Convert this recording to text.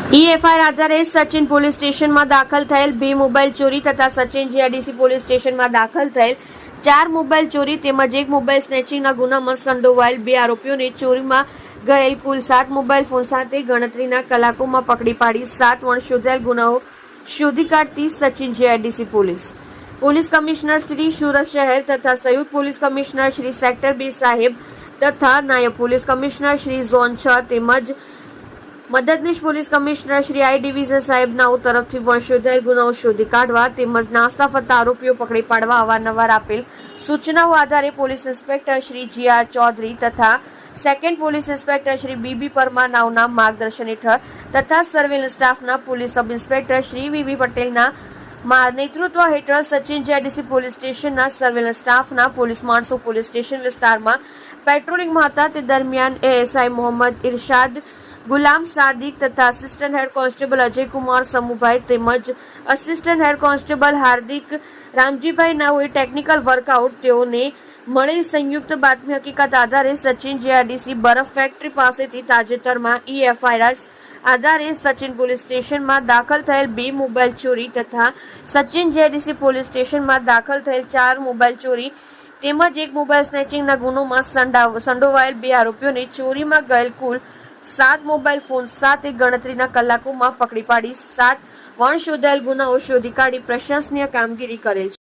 FIR આધારે Sachin police સ્ટેશનમાં દાખલ થયેલ 2 મોબાઈલ ચોરી તથા સચિન જીઆઈડીસી પોલીસ સ્ટેશનમાં દાખલ થયેલ 4 મોબાઈલ ચોરી તેમજ 1 મોબાઈલ સ્નેચિંગના ગુનામાં સંડોવાયેલ 2 આરોપીઓને ચોરીમાં ગયેલ કુલ 7 મોબાઈલ ફોન સાથે ગણતરીના કલાકોમાં પકડી પાડી 7 વણશોધાયેલ ગુનાઓ શોધી કાઢતી Sachin GIDC police commissioner Shri Surat શહેર તથા સંયુક્ત પોલીસ કમિશનર શ્રી સેક્ટર 2 સાહેબ તથા નાયબ પોલીસ કમિશનર શ્રી ઝોન 6 તેમજ મદદનીશ police commissioner Shri I division સાહેબનાઓ તરફથી વંશોધાયેલ ગુનાઓ શોધી કાઢવા તેમજ નાસ્તા ફરતા આરોપીઓ પકડી પાડવા અવારનવાર આપેલ સૂચનાઓ આધારે police inspector Shri GR Chaudhary તથા second police inspector Shri BB Parmar નાઓના માર્ગદર્શન હેઠળ તથા સર્વેલન્સ સ્ટાફના police sub inspector Shri VV પટેલના નેતૃત્વ હેઠળ સચિન જીઆઈડીસી પોલીસ સ્ટેશનના સર્વેલન્સ સ્ટાફના પોલીસ માણસો પોલીસ સ્ટેશન વિસ્તારમાં પેટ્રોલિંગમાં હતા તે દરમિયાન એએસઆઈ મોહમ્મદ ઇરશાદ ગુલામ સાદિક તથા assistant head constable Ajaykumar Samubhai તેમજ અસિસ્ટન્ટ હેડ કોન્સ્ટેબલ હાર્દિક રામજીભાઈ નાઓએ ટેકનિકલ વર્કઆઉટ તેઓને મળેલ સંયુક્ત બાતમી હકીકત આધારે સચિન જીઆઈડીસી બરફ ફેક્ટરી પાસેથી તાજેતરમાં એફઆઈઆર આધારે સચિન પોલીસ સ્ટેશનમાં દાખલ થયેલ 2 મોબાઈલ ચોરી તથા સચિન જીઆઈડીસી પોલીસ સ્ટેશનમાં દાખલ થયેલ 4 મોબાઈલ ચોરી તેમજ 1 મોબાઈલ સ્નેચિંગના ગુનોમાં સંડોવાયેલ 2 આરોપીઓને ચોરીમાં ગયેલ કુલ 7 મોબાઈલ ફોન સાથે ગણતરીના કલાકોમાં પકડી પાડી 7 વણશોધાયેલ ગુનાઓ શોધી કાઢી પ્રશંસનીય કામગીરી કરેલ છે।